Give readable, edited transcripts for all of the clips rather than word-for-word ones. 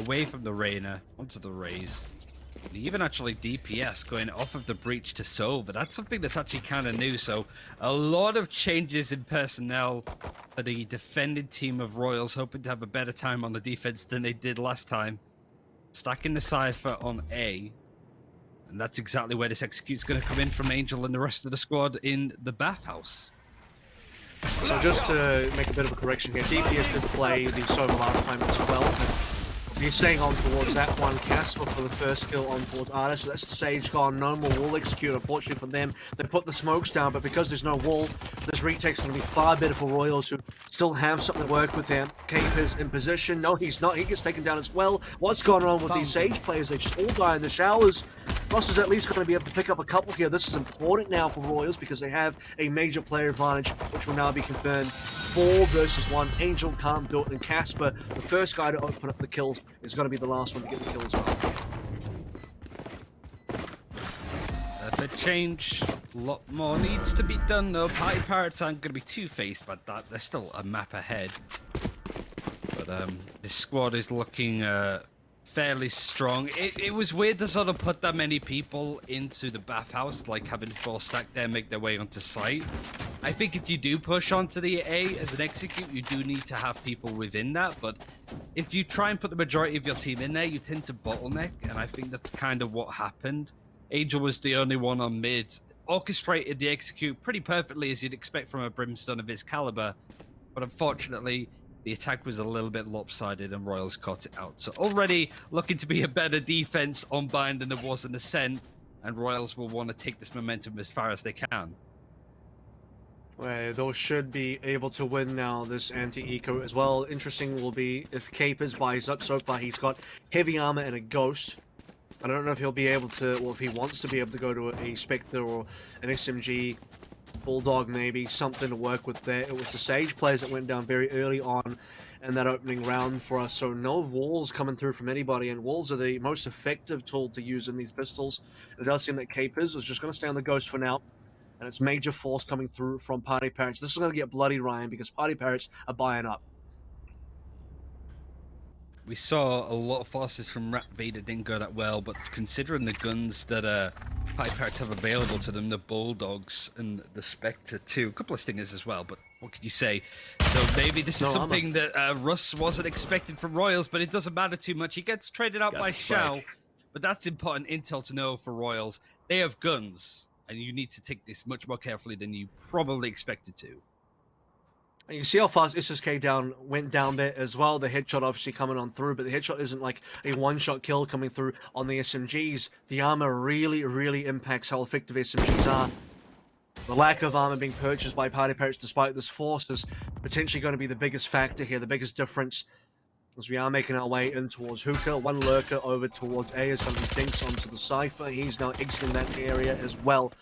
away from the Reyna onto the Raze. And even actually DPS going off of the Breach to Sova. That's something that's actually kind of new. So a lot of changes in personnel for the defending team of Royals, hoping to have a better time on the defense than they did last time. Stacking the Cypher on A. And that's exactly where this execute's going to come in from Angel and the rest of the squad in the bathhouse. So just to make a bit of a correction here, DPS did play the Sova last time as well. He's staying on towards that one Casper for the first kill on towards Artist. So that's the Sage gone, no more wall execute. Unfortunately for them, they put the smokes down, but because there's no wall, this retake's going to be far better for Royals, who still have something to work with him. Cape is in position. No, he's not. He gets taken down as well. What's going on with these Sage players? They just all die in the showers. Ross is at least going to be able to pick up a couple here. This is important now for Royals because they have a major player advantage, which will now be confirmed. 4 versus 1. Angel can't do it, and Casper, the first guy to open up the kills, is going to be the last one to get the kill as well. The change, a lot more needs to be done though. PartyParrots aren't going to be too phased by that. They're still a map ahead. But this squad is looking fairly strong. It was weird to sort of put that many people into the bathhouse, like having 4 stack there make their way onto site. I think if you do push onto the A as an execute, you do need to have people within that, but if you try and put the majority of your team in there, you tend to bottleneck, and I think that's kind of what happened. Angel was the only one on mid, orchestrated the execute pretty perfectly as you'd expect from a Brimstone of his caliber, but unfortunately, the attack was a little bit lopsided and Royals caught it out. So already looking to be a better defense on Bind than there was in Ascent, and Royals will want to take this momentum as far as they can. Well, those should be able to win now, this anti-eco as well. Interesting will be if Capers buys up. So far he's got heavy armor and a ghost. I don't know if he'll be able to, or if he wants to be able to go to a Spectre or an SMG, Bulldog maybe, something to work with there. It was the Sage players that went down very early on in that opening round for us, so no walls coming through from anybody, and walls are the most effective tool to use in these pistols. It does seem that Capers is just going to stay on the ghost for now, and it's major force coming through from PartyParrots. This is going to get bloody, Ryan, because PartyParrots are buying up. We saw a lot of forces from Rat Vader didn't go that well, but considering the guns that PartyParrots have available to them, the Bulldogs and the Spectre too, a couple of Stingers as well, but what can you say? So maybe this is something that Russ wasn't expecting from Royals, but it doesn't matter too much. He gets traded out by Shao, but that's important intel to know for Royals. They have guns, and you need to take this much more carefully than you probably expected to. And you see how fast SSK went down there as well. The headshot obviously coming on through, but the headshot isn't like a one-shot kill coming through on the SMGs. The armor really, really impacts how effective SMGs are. The lack of armor being purchased by PartyParrots despite this force is potentially going to be the biggest factor here, the biggest difference, as we are making our way in towards Hookah. One lurker over towards A as somebody thinks onto the Cypher. He's now exiting that area as well.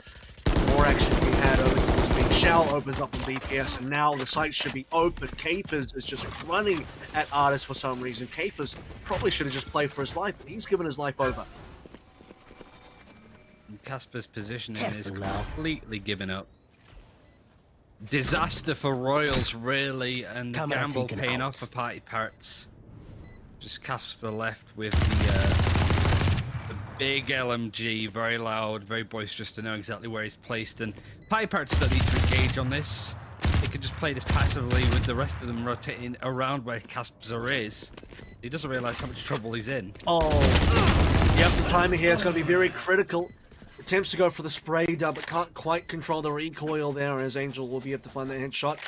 More action to be had over towards B. Shao opens up on DPS, and now the site should be open. Capers is just running at Artist for some reason. Capers probably should have just played for his life, but he's given his life over. Casper's positioning is completely given up. Disaster for Royals, really, and gamble paying off for PartyParrots. Just Casper left with the big LMG, very loud, very boisterous to know exactly where he's placed, and PartyParrots don't need to engage on this. They can just play this passively with the rest of them rotating around where Casper is. He doesn't realize how much trouble he's in. Oh, yep, the timing here is going to be very critical. Attempts to go for the spray dub, but can't quite control the recoil there, as Angel will be able to find that headshot.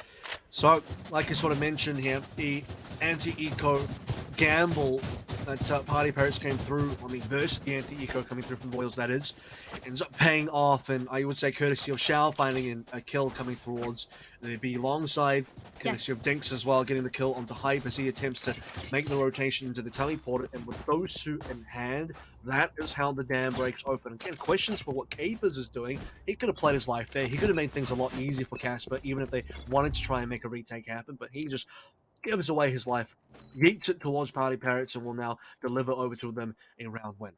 So, like I sort of mentioned here, the anti-eco gamble that PartyParrots came through, versus the anti-eco coming through from Royals, that is, ends up paying off, and I would say courtesy of Shao finding a kill coming towards the B long side, courtesy of Dinks as well, getting the kill onto Hype as he attempts to make the rotation into the teleporter, and with those two in hand, that is how the dam breaks open. Again, questions for what Capers is doing. He could have played his life there. He could have made things a lot easier for Casper, even if they wanted to try and make a retake happen, but he just gives away his life, yeets it towards PartyParrots, and will now deliver over to them a round win.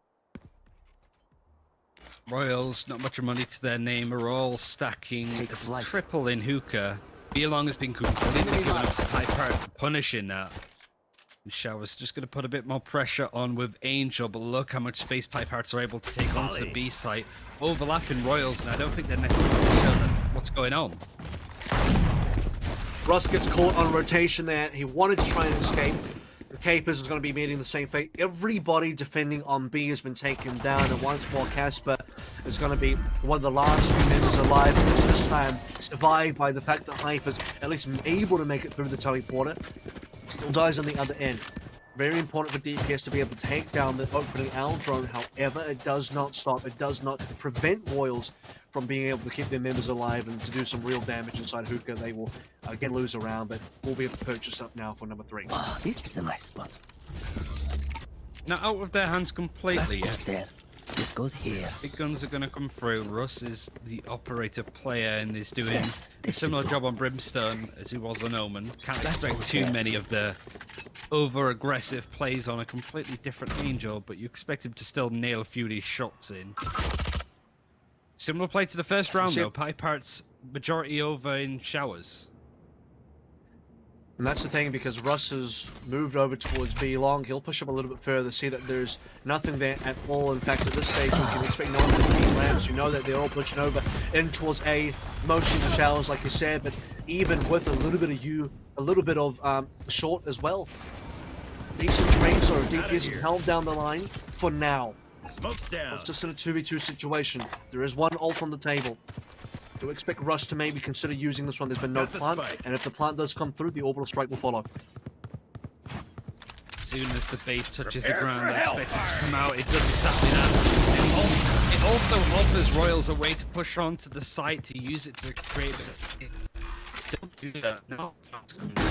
Royals, not much money to their name, are all stacking a triple in Hookah. Belong has been completely given up to PartyParrots, punishing that. Showers just going to put a bit more pressure on with Angel, but look how much space PartyParrots are able to take onto the B site, overlapping Royals, and I don't think they're necessarily sure what's going on. Russ gets caught on rotation there. He wanted to try and escape. The Capers is going to be meeting the same fate. Everybody defending on B has been taken down, and once more Casper is going to be one of the last few members alive. This time survived by the fact that Hype is at least able to make it through the teleporter. Still dies on the other end. Very important for DPS to be able to take down the opening L drone. However, it does not stop. It does not prevent Royals from being able to keep their members alive and to do some real damage inside Hookah. They will again lose a round, but we'll be able to purchase up now for number 3. Oh, this is a nice spot. Now out of their hands completely. That goes there. This goes here. Big guns are going to come through. Russ is the operator player and is doing Yes, a similar job on Brimstone as he was on Omen. Can't expect too many of the over-aggressive plays on a completely different Angel, but you expect him to still nail a few of these shots in. Similar play to the first round, though. PartyParrots majority over in Showers. And that's the thing, because Russ has moved over towards B long. He'll push up a little bit further, see that there's nothing there at all. In fact, at this stage, we can expect no one to be ramps. You know that they're all pushing over in towards A, mostly the Showers, like you said, but even with a little bit of short as well. Decent trades, so DPS held down the line for now. Smoke's down. It's just in a 2v2 situation. There is one ult on the table. Do expect Russ to maybe consider using this one. There's been no plant, and if the plant does come through, the orbital strike will follow. As soon as the base touches the ground, they expect it to come out. It does exactly that. And it also offers Royals a way to push onto the site to use it to create a... Don't do that. No,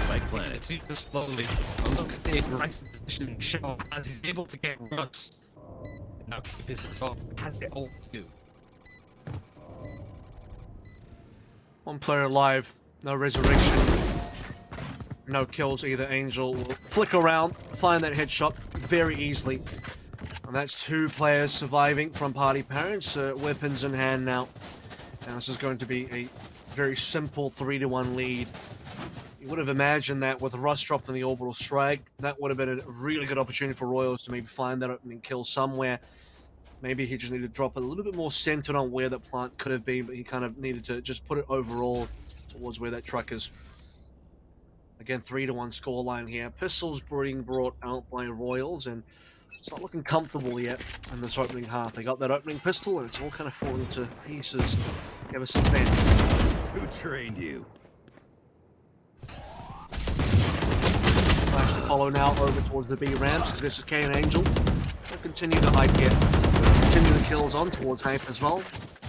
like playing. Super slowly. And look at the aggressive position shown as he's able to get Russ. Now this is all has it all to do. One player alive, no resurrection, no kills either. Angel will flick around, find that headshot very easily. And that's 2 players surviving from PartyParrots, weapons in hand now. And this is going to be a very simple 3-1 lead. You would have imagined that with Russ dropping the orbital strike, that would have been a really good opportunity for Royals to maybe find that opening kill somewhere. Maybe he just needed to drop a little bit more centered on where that plant could have been, but he kind of needed to just put it overall towards where that truck is. Again, 3-1 scoreline here. Pistols being brought out by Royals, and it's not looking comfortable yet in this opening half. They got that opening pistol, and it's all kind of falling to pieces ever since then. Who trained you? Flash to follow now over towards the B ramps, as this is K and Angel. They'll continue the hype here. Continue the kills on towards Hype as well.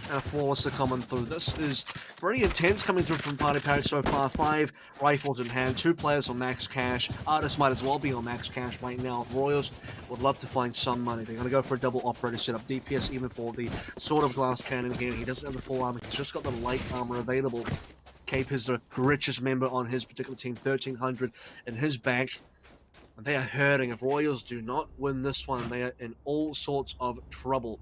And a flawless to come on through. This is pretty intense coming through from PartyParrots so far. 5 rifles in hand, 2 players on max cash. Artists might as well be on max cash right now. Royals would love to find some money. They're going to go for a double operator setup. DPS even for the sort of glass cannon here. He doesn't have the full armor. He's just got the light armor available. Cape is the richest member on his particular team. 1,300 in his bank. And they are hurting. If Royals do not win this one, they are in all sorts of trouble.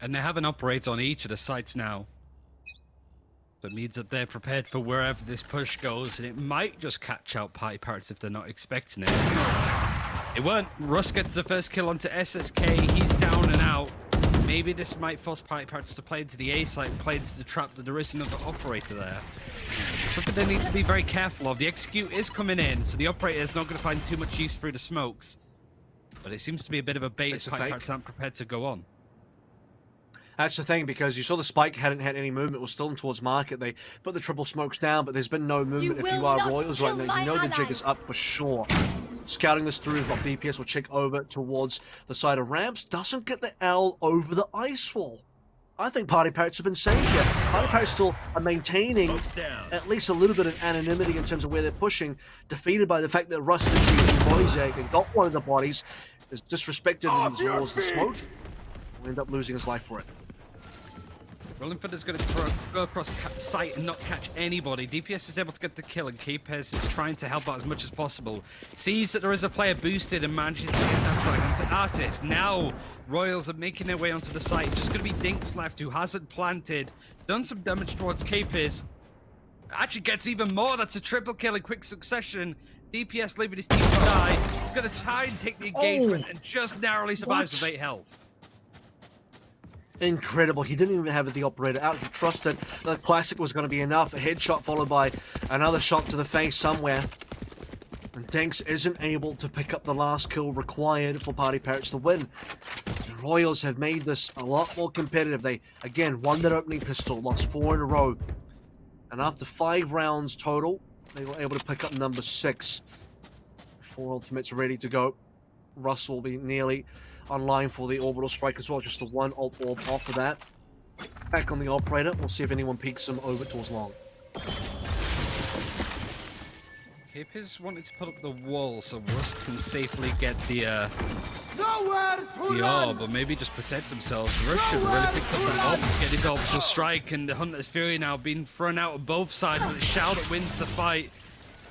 And they have an operator on each of the sites now. That means that they're prepared for wherever this push goes, and it might just catch out PartyParrots if they're not expecting it. It won't. Russ gets the first kill onto SSK. He's down and out. Maybe this might force PartyParrots to play into the A site, play into the trap that there is another operator there. Something they need to be very careful of. The execute is coming in, so the operator is not going to find too much use through the smokes. But it seems to be a bit of a bait as PartyParrots aren't prepared to go on. That's the thing, because you saw the spike hadn't had any movement, was still in towards market. They put the triple smokes down, but there's been no movement. If you are Royals right now, you know the jig is up for sure. Scouting this through, but DPS will check over towards the side of ramps. Doesn't get the L over the ice wall. I think PartyParrots have been safe here. PartyParrots still are maintaining at least a little bit of anonymity in terms of where they're pushing, defeated by the fact that Russ didn't see 2 bodies there. They got one of the bodies, is disrespected and absorbs the smoke. Will end up losing his life for it. Rollinford is going to go across site and not catch anybody. DPS is able to get the kill, and Capes is trying to help out as much as possible. Sees that there is a player boosted and manages to get that flag onto Artist. Now, Royals are making their way onto the site. Just going to be Dinks left, who hasn't planted. Done some damage towards Capes. Actually gets even more. That's a triple kill in quick succession. DPS leaving his team to die. He's going to try and take the engagement and just narrowly survives with 8 health. Incredible. He didn't even have the operator out. He trusted the classic was going to be enough. A headshot followed by another shot to the face somewhere. And Dinks isn't able to pick up the last kill required for PartyParrots to win. The Royals have made this a lot more competitive. They, again, won that opening pistol, lost 4 in a row. And after 5 rounds total, they were able to pick up number 6. 4 ultimates ready to go. Russ will be nearly online for the orbital strike as well. Just the 1 ult orb off of that. Back on the operator. We'll see if anyone peeks him over towards long. Capers wanted to put up the wall so Russ can safely get the orb, or maybe just protect themselves. Russ should have really picked up that orb to get his orbital strike, and the Hunter's Fury now being thrown out on both sides, but it's Shao that wins the fight.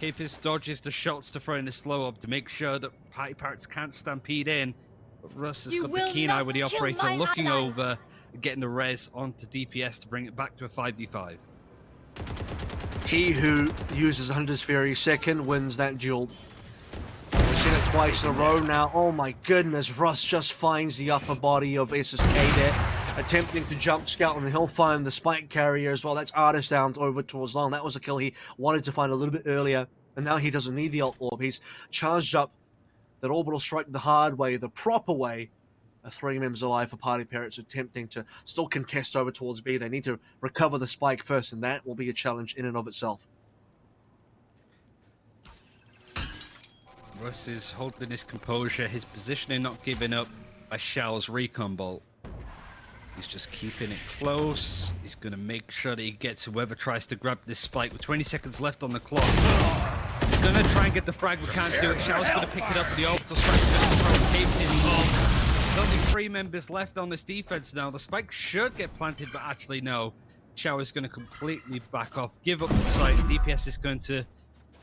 Capers dodges the shots to throw in the slow orb to make sure that PartyParrots can't stampede in. But Russ has got the keen eye with the operator looking over and getting the res onto DPS to bring it back to a 5v5. He who uses Hunter's Fury second wins that duel. We've seen it twice in a row now. Oh my goodness, Russ just finds the upper body of SSK there, attempting to jump scout, and he'll find the spike carrier as well. That's Artist down over towards long. That was a kill he wanted to find a little bit earlier, and now he doesn't need the ult orb. He's charged up that orbital strike the hard way, the proper way. 3 members alive for PartyParrots attempting to still contest over towards B. They need to recover the spike first, and that will be a challenge in and of itself. Russ is holding his composure, his positioning not giving up by Shao's recon bolt. He's just keeping it close. He's going to make sure that he gets whoever tries to grab this spike with 20 seconds left on the clock. He's going to try and get the frag, but can't do it. Shao's going to pick it up, the orbital strike's going to throw Cape in. There's only 3 members left on this defense now. The spike should get planted, but actually no. Shao is going to completely back off, give up the site. DPS is going to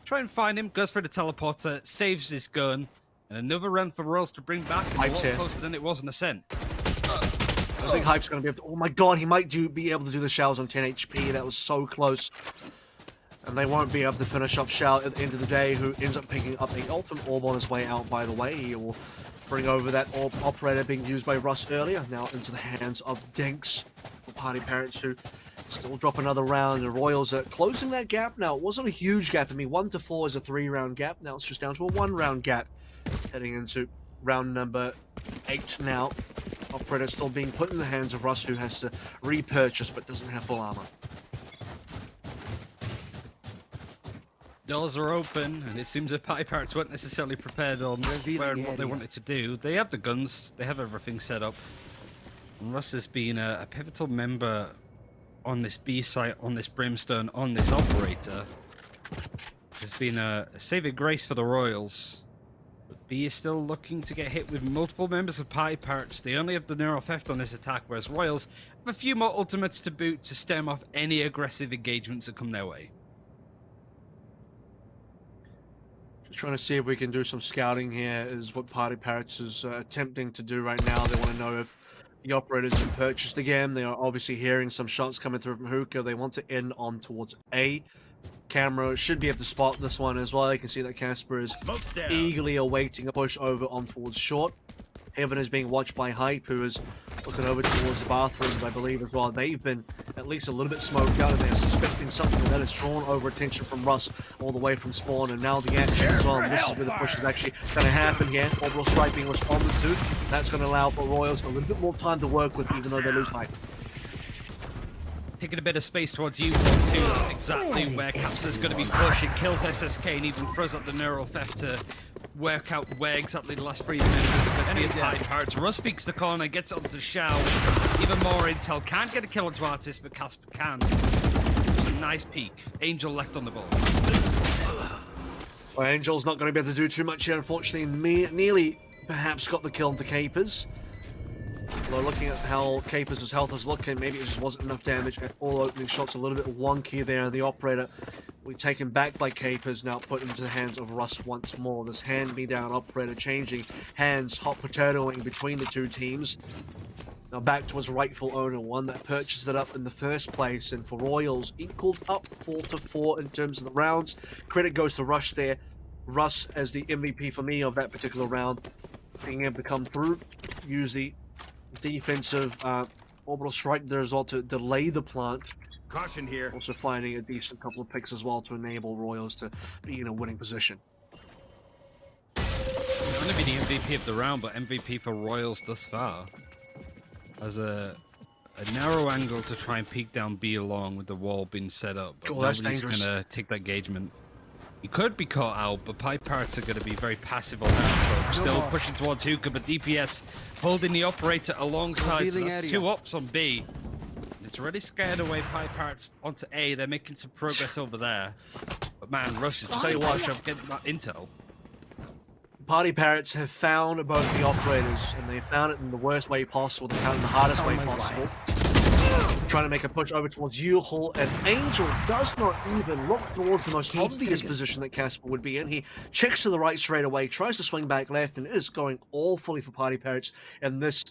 try and find him, goes for the teleporter, saves his gun, and another run for Royals to bring back, and a lot closer than it was in Ascent. I think Hype's going to be able to... Oh my god, he might be able to do the Shao's on 10 HP. That was so close. And they won't be able to finish off Shao at the end of the day, who ends up picking up an ultimate orb on his way out, by the way. He will bring over that orb operator being used by Russ earlier, now into the hands of Dinks for PartyParrots, who still drop another round. The Royals are closing that gap now. It wasn't a huge gap. I mean, 1 to 4 is a 3-round gap. Now it's just down to a 1-round gap. Heading into round number 8 now. Operator still being put in the hands of Russ, who has to repurchase but doesn't have full armor. Doors are open, and it seems that PartyParrots weren't necessarily prepared on where and what they wanted to do. They have the guns, they have everything set up. And Russ has been a pivotal member on this B site, on this Brimstone, on this operator. There's been a saving grace for the Royals. But B is still looking to get hit with multiple members of PartyParrots. They only have the neural theft on this attack, whereas Royals have a few more ultimates to boot to stem off any aggressive engagements that come their way. Trying to see if we can do some scouting here is what PartyParrots is attempting to do right now. They want to know if the operators have purchased again. They are obviously hearing some shots coming through from Hookah. They want to end on towards A. Camera should be able to spot this one as well. You can see that Casper is eagerly awaiting a push over on towards short. Heaven is being watched by Hype, who is looking over towards the bathrooms, I believe, as well. They've been at least a little bit smoked out, and they're suspecting something that has drawn over attention from Russ all the way from spawn, and now the action is on. This is where the push is actually going to happen here. Orbital strike being responded to. That's going to allow for Royals a little bit more time to work with, even though they lose Hype. Taking a bit of space towards U-Wall too. That's exactly where Capsa's going to be pushed. It kills SSK and even throws up the neural theft to work out where exactly the last 3 members are going to be as PartyParrots. Russ speaks the corner, gets it onto Shao. Even more intel. Can't get a kill onto Artist, but Casper can. Just a nice peek. Angel left on the ball. Well, Angel's not going to be able to do too much here, unfortunately. Nearly perhaps got the kill into Capers. Although looking at how Capers' health is looking, maybe it just wasn't enough damage. All opening shots a little bit wonky there. The operator will be taken back by Capers, now put into the hands of Russ once more. This hand-me-down operator changing hands, hot potatoing between the two teams. now back to its rightful owner, one that purchased it up in the first place, and for Royals, equaled up 4-4 in terms of the rounds. Credit goes to Rush there. Russ as the MVP for me of that particular round, being able to come through, use the defensive orbital strike there as well to delay the plant. Caution here. Also finding a decent couple of picks as well to enable Royals to be in a winning position. He's going to be the MVP of the round, but MVP for Royals thus far. As a narrow angle to try and peek down B along with the wall being set up. But that's nobody's dangerous. going to take that engagement. He could be caught out, but PartyParrots are going to be very passive on that approach. Still pushing towards Hookah, but DPS holding the operator alongside. So that's 2 ops on B. It's already scared away PartyParrots onto A. They're making some progress over there. But man, Rush is just Tell you what, getting that intel. PartyParrots have found both the operators, and they've found it in the worst way possible. They found it in the hardest way possible. Trying to make a push over towards U-Hall, and Angel does not even look towards the most obvious position that Casper would be in. He checks to the right straight away, tries to swing back left, and it is going awfully for PartyParrots in this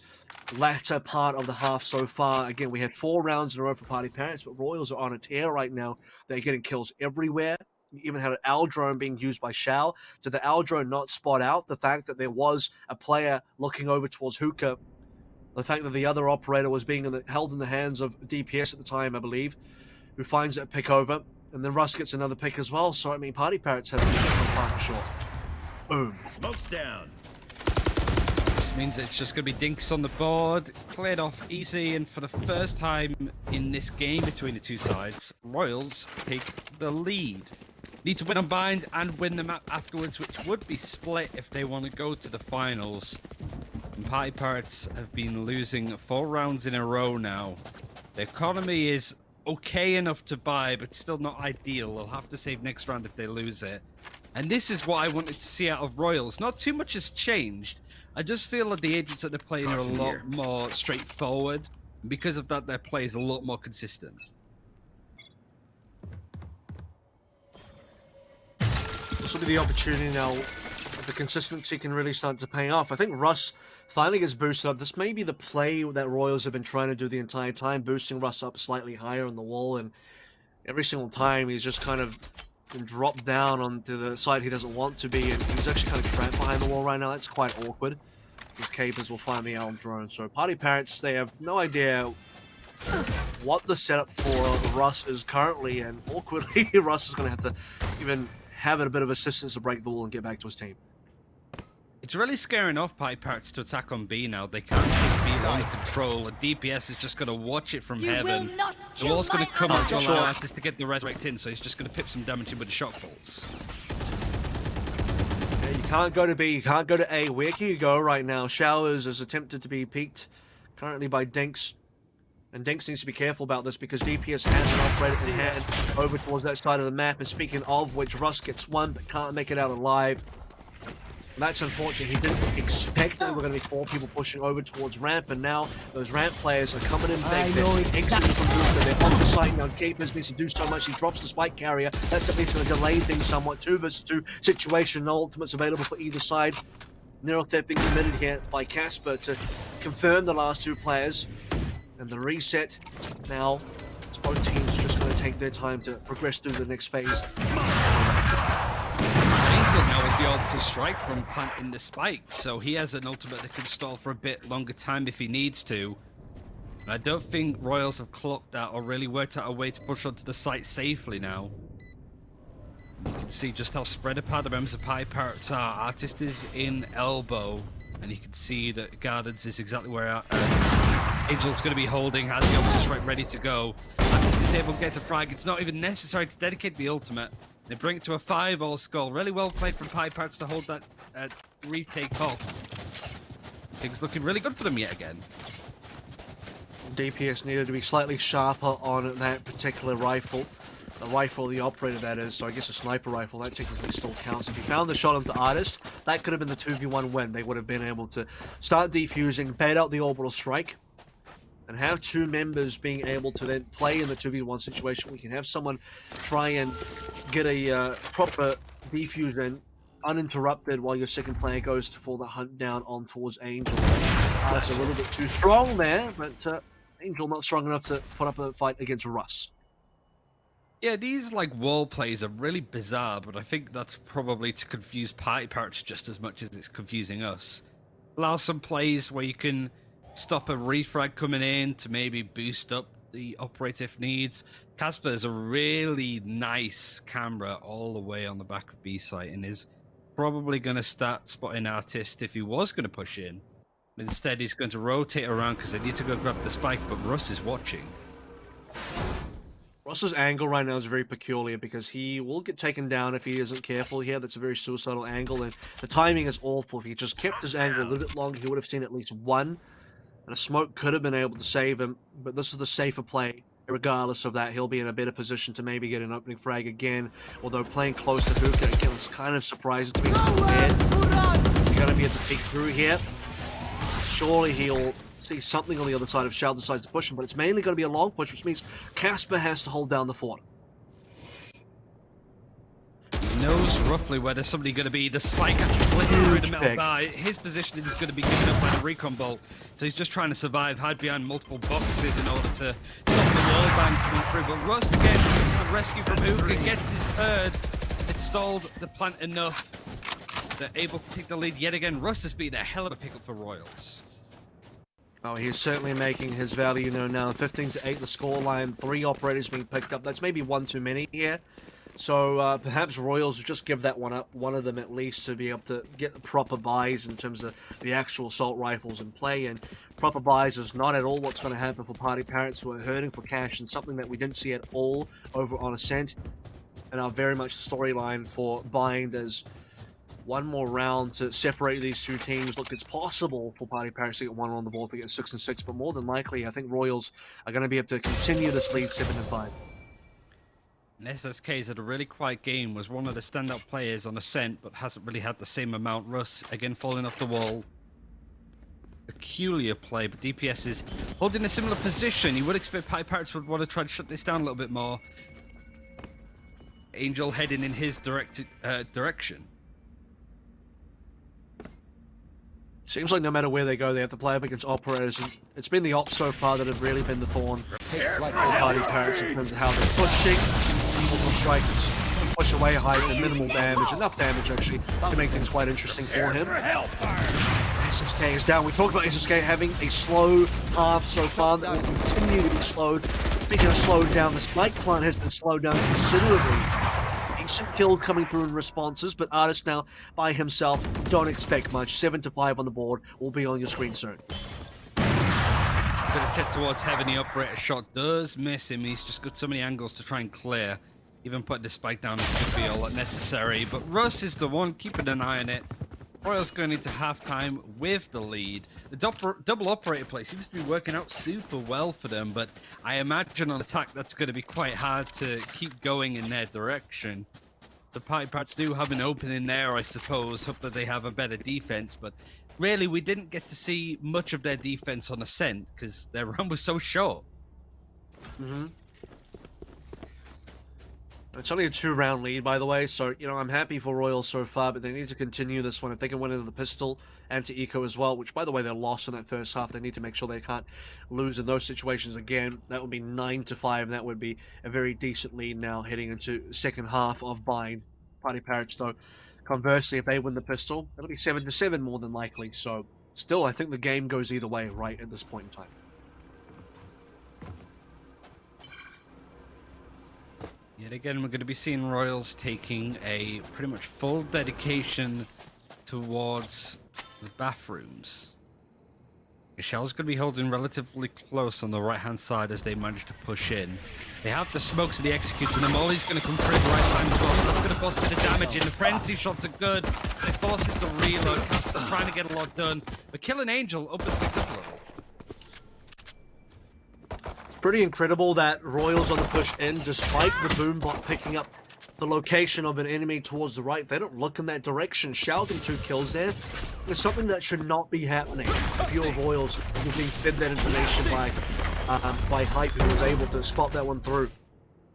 latter part of the half so far. Again, we had 4 rounds in a row for PartyParrots, but Royals are on a tear right now. They're getting kills everywhere. You even had an owl drone being used by Shao. Did the owl drone not spot out the fact that there was a player looking over towards Hookah? The fact that the other operator was being held in the hands of DPS at the time, I believe, who finds a pick over, and then Russ gets another pick as well. So, I mean, PartyParrots have a part for sure. Boom. Smoke's down. This means it's just going to be dinks on the board, cleared off easy, and for the first time in this game between the two sides, Royals take the lead. Need to win on bind and win the map afterwards, which would be split if they want to go to the finals. And PartyParrots have been losing 4 rounds in a row now. The economy is okay enough to buy, but still not ideal. They'll have to save next round if they lose it. And this is what I wanted to see out of Royals. Not too much has changed. I just feel that the agents that they're playing are a lot more straightforward. And because of that, their play is a lot more consistent. This will be the opportunity now. The consistency can really start to pay off. I think Russ finally gets boosted up. This may be the play that Royals have been trying to do the entire time, boosting Russ up slightly higher on the wall, and every single time he's just kind of been dropped down onto the side he doesn't want to be, and he's actually kind of trapped behind the wall right now. That's quite awkward. His capers will find the owl drone. So PartyParrots, they have no idea what the setup for Russ is currently, and awkwardly Russ is going to have to even have a bit of assistance to break the wall and get back to his team. It's really scaring off PartyParrots to attack on B now. They can't keep B under control. And DPS is just going to watch it from heaven. The wall's going to come up to allow Artist to get the resurrect in, so he's just going to pip some damage in with the shock bolts. Yeah, you can't go to B, you can't go to A. Where can you go right now? Showers is attempted to be peaked currently by Dinks. And Dinks needs to be careful about this because DPS has an operator in hand over towards that side of the map. And speaking of which, Russ gets one but can't make it out alive. And that's unfortunate. He didn't expect that there were going to be 4 people pushing over towards ramp, and now those ramp players are coming in big. They're exiting from Booster. They're on the site now. Capers needs to do so much. He drops the spike carrier. That's at least going to delay things somewhat. 2 versus 2 situation. No ultimates available for either side. Neural theft being committed here by Casper to confirm the last 2 players. And the reset now. It's both teams just going to take their time to progress through the next phase. Now is the orbital strike from planting the spike, so he has an ultimate that can stall for a bit longer time if he needs to. And I don't think Royals have clocked that or really worked out a way to push onto the site safely now. You can see just how spread apart the members of PartyParrots are. Artist is in elbow, and you can see that Gardens is exactly where Angel's going to be holding, has the orbital strike ready to go. Artist is able to get the frag. It's not even necessary to dedicate the ultimate. They bring it to a 5-all score. Really well played from PartyParrots to hold that retake off. Things looking really good for them yet again. DPS needed to be slightly sharper on that particular rifle. The rifle, the operator that is, so I guess a sniper rifle, that technically still counts. If he found the shot of the Artist, that could have been the 2v1 win. They would have been able to start defusing, bait out the orbital strike, and have 2 members being able to then play in the 2v1 situation. We can have someone try and get a proper defuse in uninterrupted while your second player goes for the hunt down on towards Angel. That's a little bit too strong there, but Angel not strong enough to put up a fight against Russ. Yeah, these like wall plays are really bizarre, but I think that's probably to confuse PartyParrots just as much as it's confusing us. Allow some plays where you can stop a refrag coming in to maybe boost up the operator if needs. Casper is a really nice camera all the way on the back of B site and is probably going to start spotting Artist if he was going to push in. Instead, he's going to rotate around because they need to go grab the spike, but Russ is watching. Russ's angle right now is very peculiar because he will get taken down if he isn't careful here. That's a very suicidal angle, and the timing is awful. If he just kept his angle a little bit longer, he would have seen at least one, and a smoke could have been able to save him, but this is the safer play. Regardless of that, he'll be in a better position to maybe get an opening frag again, although playing close to Hookah again was kind of surprising to me. You're going to be able to peek through here. Surely he'll see something on the other side if Shao decides to push him, but it's mainly going to be a long push, which means Casper has to hold down the fort. He knows roughly where there's somebody going to be. The spike actually flicking through the metal bar. His positioning is going to be given up by the recon bolt, so he's just trying to survive, hide behind multiple boxes in order to stop the wall bang coming through. But Russ again comes to the rescue from Hookah, gets his third. It stalled the plant enough. They're able to take the lead yet again. Russ has been a hell of a pickup for Royals. Oh, he's certainly making his value known now. 15-8 the scoreline. 3 operators being picked up. That's maybe one too many here. So perhaps Royals will just give that one up, one of them at least, to be able to get the proper buys in terms of the actual assault rifles in play. And proper buys is not at all what's going to happen for PartyParrots, who are hurting for cash, and something that we didn't see at all over on Ascent. And are very much the storyline for Bind as one more round to separate these two teams. Look, it's possible for PartyParrots to get one on the board to get 6-6, but more than likely, I think Royals are going to be able to continue this lead 7-5. SSK's had a really quiet game, was one of the standout players on Ascent, but hasn't really had the same amount. Russ, again, falling off the wall. Peculiar play, but DPS is holding a similar position. You would expect PartyParrots would want to try to shut this down a little bit more. Angel heading in his direction. Seems like no matter where they go, they have to play up against operators. And it's been the ops so far that have really been the thorn for PartyParrots in terms of how they're pushing. Multiple strikers push away, hide the minimal damage, enough damage actually to make things quite interesting for him. SSK is down. We talked about SSK having a slow half so far that will continue to be slowed. Speaking of slowed down, the spike plant has been slowed down considerably. Decent kill coming through in responses, but Artist now by himself, don't expect much. 7-5 on the board will be on your screen soon. Bit of tip towards Heaven, the operator shot does miss him. He's just got so many angles to try and clear. Even putting the spike down is going to be all unnecessary, but Russ is the one keeping an eye on it. Royals going into halftime with the lead. The double operator play seems to be working out super well for them, but I imagine on attack that's going to be quite hard to keep going in their direction. The PartyParrots do have an opening there, I suppose. Hope that they have a better defense, but really we didn't get to see much of their defense on Ascent because their run was so short. It's only a 2-round lead, by the way, so, you know, I'm happy for Royals so far, but they need to continue this one. If they can win into the pistol and to Eco as well, which, by the way, they lost in that first half, they need to make sure they can't lose in those situations again. That would be 9-5, and that would be a very decent lead now heading into second half of Bind. PartyParrots, though, conversely, if they win the pistol, it'll be 7-7 more than likely, so still, I think the game goes either way right at this point in time. Yet again, we're going to be seeing Royals taking a pretty much full dedication towards the bathrooms. Michelle's going to be holding relatively close on the right-hand side as they manage to push in. They have the smokes of the executes, and the Molly's going to come through the right time as well, so that's going to force a bit of damage in. The frenzy shots are good, but it forces the reload. Casper's trying to get a lot done, but killing Angel opens things up a little. Pretty incredible that Royals on the push in, despite the boombot picking up the location of an enemy towards the right. They don't look in that direction. Shouting 2 kills there is something that should not be happening. If you're Royals, you're being fed that information by Hype, who was able to spot that one through.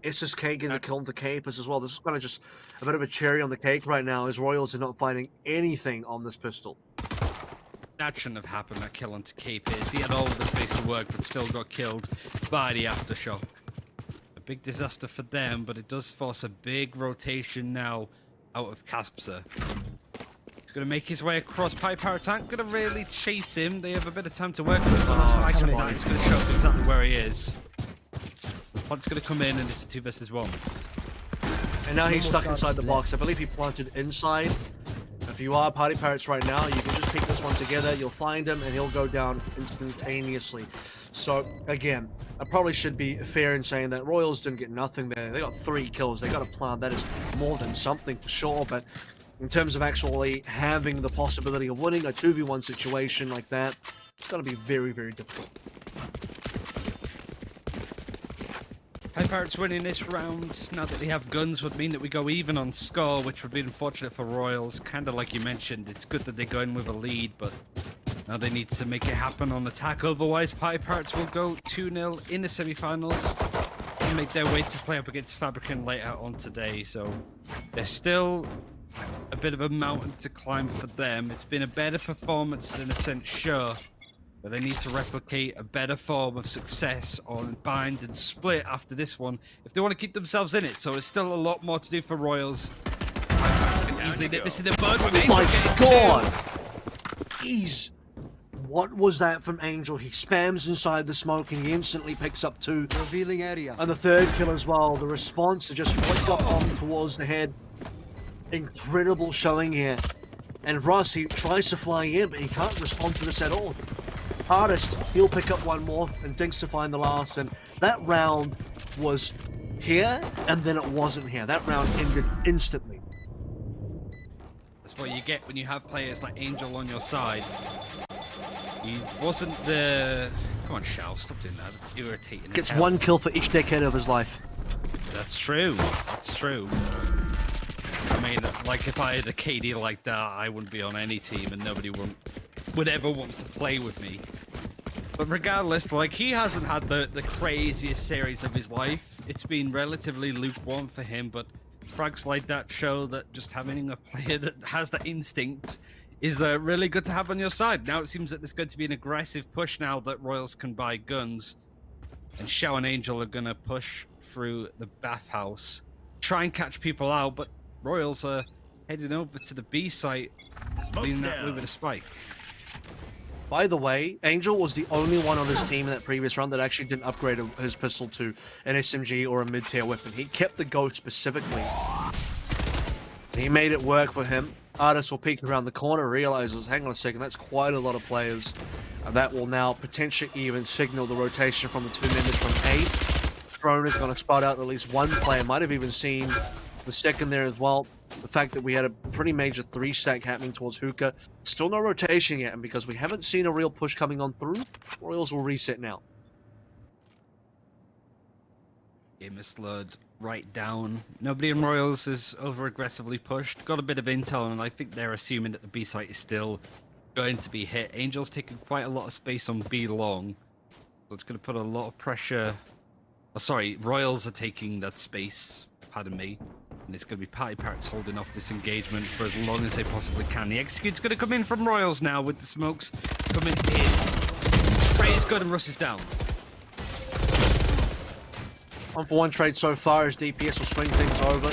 SSK getting the kill into Capers as well. This is kind of just a bit of a cherry on the cake right now, as Royals are not finding anything on this pistol. That shouldn't have happened, that kill onto Capers. He had all the space to work, but still got killed by the aftershock. A big disaster for them, but it does force a big rotation now out of Kaspsa. He's going to make his way across. PartyParrots aren't going to really chase him. They have a bit of time to work with, but that's why coming down. It's going to show up exactly where he is. Pod's going to come in, and it's a 2 versus 1. And now he's stuck inside the box. I believe he planted inside. If you are PartyParrots right now, you can just pick this one together. You'll find him, and he'll go down instantaneously. So, again, I probably should be fair in saying that Royals didn't get nothing there. They got 3 kills. They got a plant. That is more than something for sure, but in terms of actually having the possibility of winning a 2v1 situation like that, it's going to be very, very difficult. PartyParrots winning this round, now that they have guns, would mean that we go even on score, which would be unfortunate for Royals. Kind of like you mentioned, it's good that they go in with a lead, but now they need to make it happen on attack. Otherwise, PartyParrots will go 2-0 in the semi-finals and make their way to play up against Fabricant later on today. So there's still a bit of a mountain to climb for them. It's been a better performance than a sense, sure, but they need to replicate a better form of success on Bind and Split after this one if they want to keep themselves in it. So it's still a lot more to do for Royals. Can easily nip this in the bud. Oh my god! Jeez. What was that from Angel? He spams inside the smoke and he instantly picks up 2. Revealing area. And the 3rd kill as well. The response to just flick up on towards the head. Incredible showing here. And Ross, he tries to fly in, but he can't respond to this at all. Hardest, he'll pick up 1 more and Dinks to find the last. And that round was here, and then it wasn't here. That round ended instantly. That's what you get when you have players like Angel on your side. He wasn't the... Come on, Shao, stop doing that. It's irritating. Gets 1 kill for each decade of his life. That's true. That's true. I mean, like, if I had a KD like that, I wouldn't be on any team and nobody would ever want to play with me. But regardless, like, he hasn't had the craziest series of his life. It's been relatively lukewarm for him, but frags like that show that just having a player that has that instinct is really good to have on your side. Now it seems that there's going to be an aggressive push now that Royals can buy guns. And Shao and Angel are going to push through the bathhouse, try and catch people out, but Royals are heading over to the B site, leading that way with a spike. By the way, Angel was the only one on his team in that previous round that actually didn't upgrade his pistol to an SMG or a mid-tier weapon. He kept the Ghost specifically. He made it work for him. Artist will peek around the corner, realizes, hang on a second, that's quite a lot of players. And that will now potentially even signal the rotation from the 2 members from A. Drone is going to spot out at least 1 player. Might have even seen the second there as well. The fact that we had a pretty major 3-stack happening towards Hookah. Still no rotation yet, and because we haven't seen a real push coming on through, Royals will reset now. Game is slowed right down. Nobody in Royals is over-aggressively pushed. Got a bit of intel, and I think they're assuming that the B site is still going to be hit. Angel's taking quite a lot of space on B long, so it's going to put a lot of pressure. Oh, sorry, Royals are taking that space, pardon me. And it's going to be PartyParrots holding off this engagement for as long as they possibly can. The execute's going to come in from Royals now with the smokes coming in. Spray is good and Russ is down. 1-for-1 trade so far as DPS will swing things over.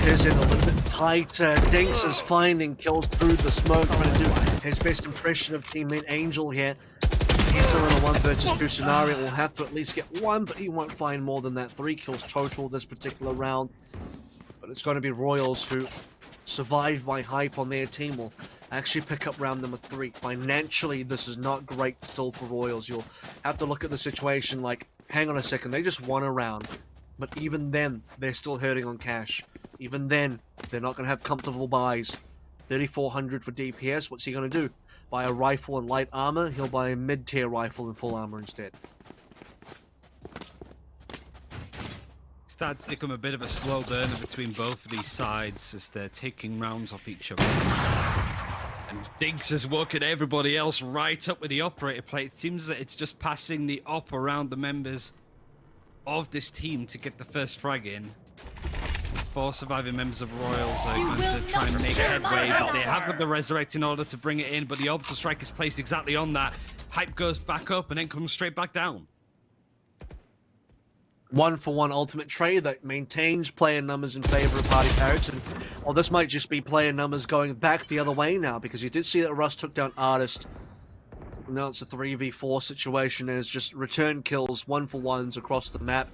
Here's in a little bit tighter. Dinks is finding kills through the smoke, trying to do his best impression of teammate Angel here. He's still in a 1 versus 2 scenario. Will have to at least get 1, but he won't find more than that. 3 kills total this particular round. But it's going to be Royals who survived by hype on their team will actually pick up round number 3. Financially, this is not great still for Royals. You'll have to look at the situation like, hang on a second, they just won a round. But even then, they're still hurting on cash. Even then, they're not going to have comfortable buys. 3,400 for DPS, what's he going to do? Buy a rifle and light armor? He'll buy a mid-tier rifle and full armor instead. Starts to become a bit of a slow burner between both of these sides as they're taking rounds off each other. And Diggs is working everybody else right up with the operator plate. It seems that it's just passing the op around the members of this team to get the first frag in. 4 surviving members of Royals are going to try and make headway, but they have got the resurrect in order to bring it in, but the orbital strike is placed exactly on that. Hype goes back up and then comes straight back down. 1-for-1 ultimate trade that maintains player numbers in favor of PartyParrots, and well, this might just be player numbers going back the other way now, because you did see that Russ took down Artist. Now it's a 3v4 situation, and it's just return kills, 1-for-1s across the map.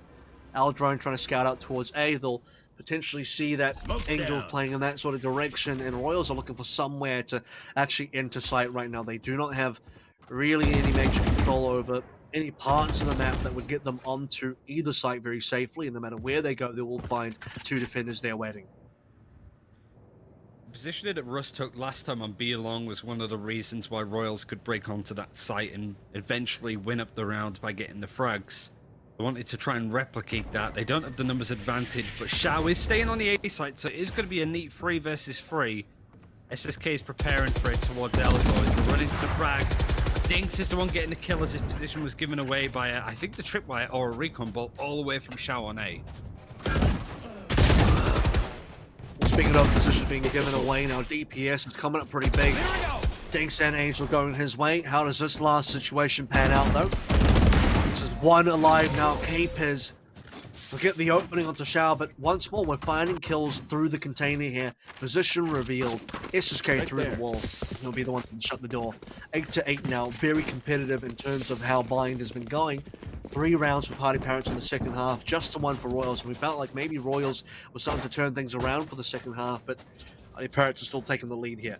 Aldrone trying to scout out towards A. They'll potentially see that Angels playing in that sort of direction, and Royals are looking for somewhere to actually enter sight right now. They do not have really any major control over any parts of the map that would get them onto either site very safely, and no matter where they go, they will find 2 defenders there waiting. The position that Russ took last time on B Long was one of the reasons why Royals could break onto that site and eventually win up the round by getting the frags. They wanted to try and replicate that. They don't have the numbers advantage, but Shao is staying on the A site, so it is going to be a neat 3 versus 3. SSK is preparing for it towards Elbow. He's running to the frag. Dinks is the one getting the kill as his position was given away by, I think, the tripwire or a recon bolt all the way from Shao on A. Speaking of position being given away now, DPS is coming up pretty big. Dinks and Angel going his way. How does this last situation pan out, though? This is 1 alive now. Capers will get the opening onto Shao, but once more, we're finding kills through the container here. Position revealed. SSK through the wall. He'll be the one to shut the door. 8-8 now. Very competitive in terms of how Bind has been going. 3 rounds for PartyParrots in the second half, just the 1 for Royals. And we felt like maybe Royals were starting to turn things around for the second half, but PartyParrots are still taking the lead here.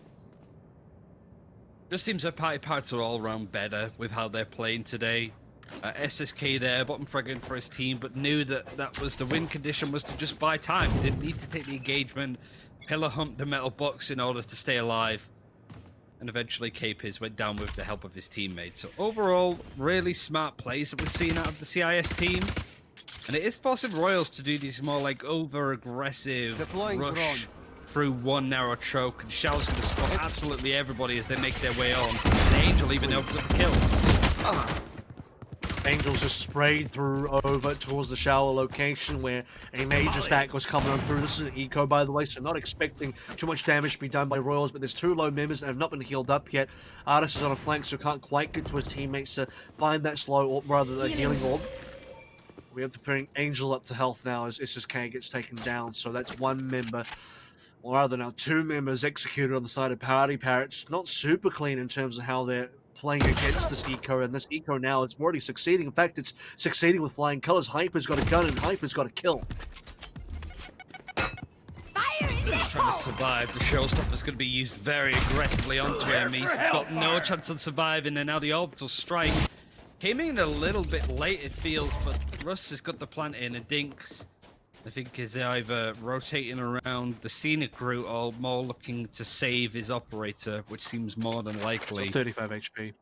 Just seems that PartyParrots are all round better with how they're playing today. SSK there, bottom fragging for his team, but knew that that was the win condition, was to just buy time. Didn't need to take the engagement, pillar hump the metal box in order to stay alive. And eventually Capers went down with the help of his teammates. So overall, really smart plays that we've seen out of the CIS team. And it is possible Royals to do these more like over-aggressive rush through one narrow choke. And Shao's going to spot absolutely everybody as they make their way on. The Angel even opens up the kills. Angels just sprayed through over towards the shower location where a major stack was coming on through. This is an eco, by the way, so not expecting too much damage to be done by Royals, but there's 2 low members that have not been healed up yet. Artist is on a flank, so can't quite get to his teammates to find that slow, or rather the healing orb. We have to bring Angel up to health now as SSK gets taken down, so that's 1 member. Or rather now 2 members executed on the side of PartyParrots. Not super clean in terms of how they're playing against this eco, and this eco now it's already succeeding. In fact, it's succeeding with flying colors. Hyper's got a gun and Hyper's got a kill. Trying to survive. The showstopper's going to be used very aggressively onto him. He's got no chance on surviving, and now the orbital strike came in a little bit late, it feels, but Russ has got the plant in, and Dinks, I think, is either rotating around the scenic route or more looking to save his operator, which seems more than likely. So 35 HP.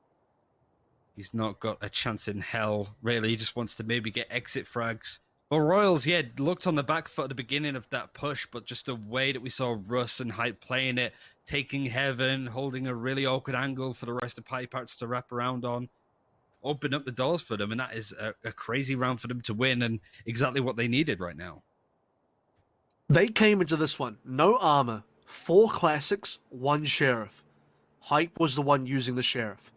He's not got a chance in hell, really. He just wants to maybe get exit frags. Well, Royals, yeah, looked on the back foot at the beginning of that push, but just the way that we saw Russ and Hype playing it, taking Heaven, holding a really awkward angle for the rest of PartyParrots to wrap around on, open up the doors for them, and that is a crazy round for them to win, and exactly what they needed right now. They came into this one, no armor, 4 classics, 1 sheriff. Hype was the one using the sheriff.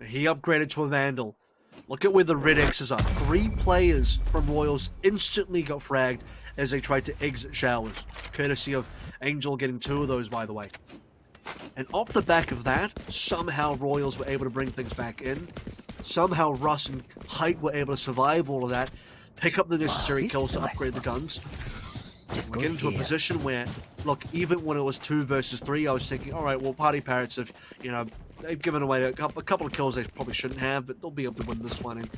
He upgraded to a Vandal. Look at where the red X's are. 3 players from Royals instantly got fragged as they tried to exit showers. Courtesy of Angel getting 2 of those, by the way. And off the back of that, somehow Royals were able to bring things back in. Somehow Russ and Hype were able to survive all of that, pick up the necessary kills to upgrade the guns. We get into a position where, look, even when it was 2 versus 3, I was thinking, all right, well, PartyParrots have, you know, they've given away a couple of kills they probably shouldn't have, but they'll be able to win this one. And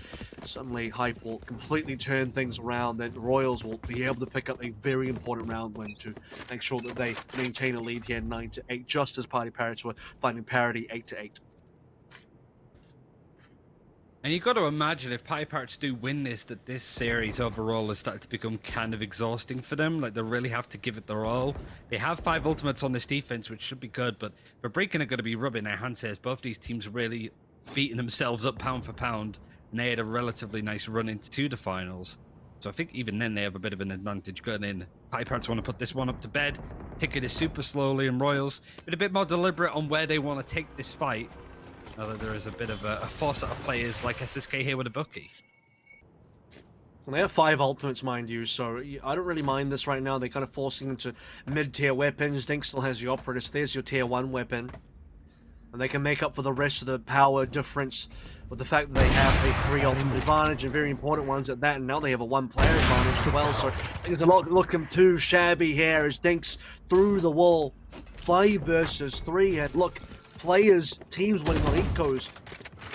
suddenly, Hype will completely turn things around. Then Royals will be able to pick up a very important round win to make sure that they maintain a lead here, 9-8, just as PartyParrots were finding parity, 8-8. And you've got to imagine if PartyParrots do win this, that this series overall has started to become kind of exhausting for them. Like, they really have to give it their all. They have 5 ultimates on this defense, which should be good, but Fabrican are going to be rubbing their hands here as both these teams are really beating themselves up pound for pound. and they had a relatively nice run into the finals. So I think even then they have a bit of an advantage going in. PartyParrots want to put this one up to bed, take it super slowly, and Royals been a bit more deliberate on where they want to take this fight. Now that there is a bit of a force out of players like SSK here with a Bucky. And they have 5 ultimates, mind you, so I don't really mind this right now. They're kind of forcing into mid-tier weapons. Dink still has the Operator, so there's your tier 1 weapon. And they can make up for the rest of the power difference with the fact that they have a 3 ultimate advantage, and very important ones at that, and now they have a 1-player advantage as well, so I think it's a lot looking too shabby here as Dink's through the wall. 5 versus 3, and look, players, teams winning on ecos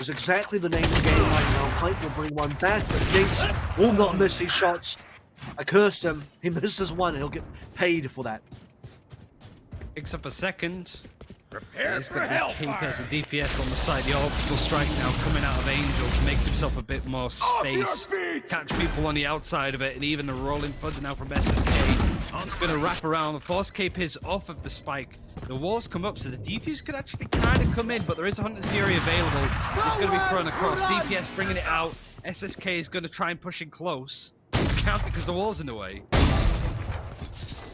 is exactly the name of the game right now. Pike will bring one back, but Dinks will not miss these shots. I cursed him. He misses one. He'll get paid for that. Picks up a second. Prepare He's for got hellfire. Cape as a DPS on the side. The orbital strike now coming out of Angel to make himself a bit more space. Catch people on the outside of it, and even a rolling fudge now from SSK. It's going to wrap around. The force Cape is off of the spike. The walls come up, so the defuse could actually kind of come in, but there is a Hunter's Fury available. It's going to be thrown across. DPS bringing it out. SSK is going to try and push in close. Can't because the wall's in the way.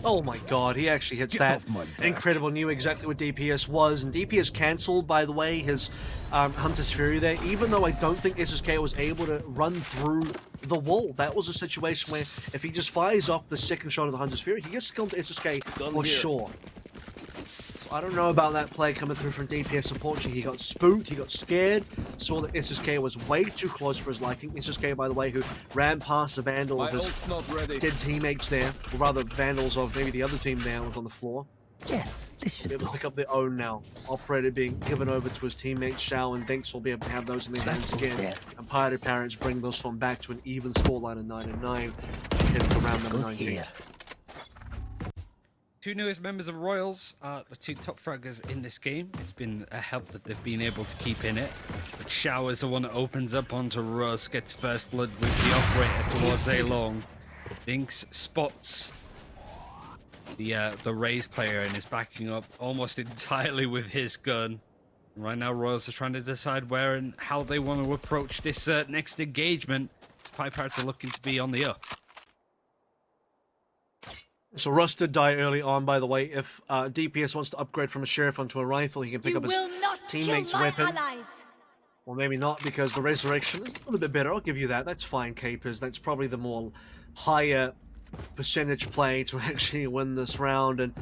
Oh my god, he actually hits that. Incredible, knew exactly what DPS was, and DPS cancelled, by the way, his Hunter's Fury there, even though I don't think SSK was able to run through the wall. That was a situation where if he just fires off the second shot of the Hunter's Fury, he gets killed to SSK for sure. I don't know about that play coming through from DPS. Unfortunately, he got spooked, he got scared, saw that SSK was way too close for his liking. SSK, by the way, who ran past the Vandal of his dead teammates there, or rather Vandals of maybe the other team there was on the floor. Yes, this should Be able do. to pick up their own now. Operator being given over to his teammates, Shao and Dinks will be able to have those in their hands again. And PartyParrots bring those one back to an even scoreline of 9-9, heading to round number 19. Here. Two newest members of Royals are the 2 top fraggers in this game. It's been a help that they've been able to keep in it. But Shao is the one that opens up onto Russ, gets first blood with the operator towards A long. Dinks spots the Raze player and is backing up almost entirely with his gun. And right now Royals are trying to decide where and how they want to approach this next engagement. PartyParrots are looking to be on the up. So Russ did die early on, by the way. If DPS wants to upgrade from a sheriff onto a rifle, he can pick up his teammate's weapon. Or maybe not, because the resurrection is a little bit better. I'll give you that. That's fine, Capers. That's probably the more higher percentage play to actually win this round. And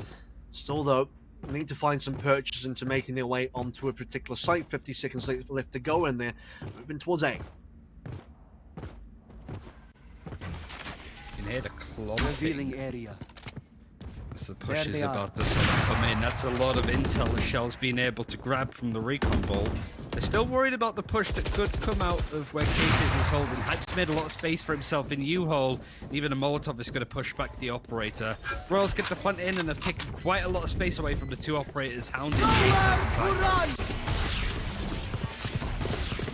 still, though, need to find some purchases into making their way onto a particular site. 50 seconds left to go in there. Moving towards A. You can hear the clomping. Revealing area. As the push is about to sort of come in. That's a lot of intel the Shell's been able to grab from the recon ball. They're still worried about the push that could come out of where Capers is holding. Hype's made a lot of space for himself in U-hole. Even a Molotov is going to push back the operator. Royals get the punt in and have taken quite a lot of space away from the 2 operators hounding the A7.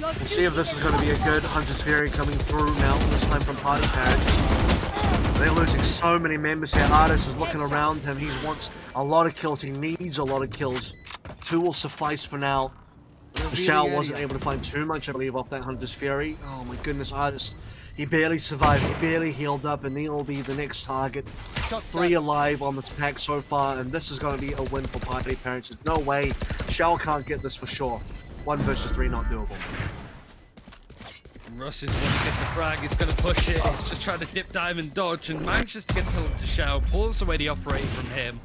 We'll see if this is going to be a good Hunter's Fury coming through now, this time from PartyParrots. They're losing so many members here. Artis is looking around him. He wants a lot of kills. He needs a lot of kills. 2 will suffice for now. Shao wasn't able to find too much, I believe, off that Hunter's Fury. Oh my goodness, Artis. He barely survived. He barely healed up, and he'll be the next target. 3 alive on this pack so far, and this is going to be a win for PartyParrots. There's no way. Shao can't get this for sure. 1 versus 3, not doable. Russ is going to get the frag, he's going to push it, he's just trying to dip, dive and dodge and manages to get pulled to Shao, pulls away the operator from him.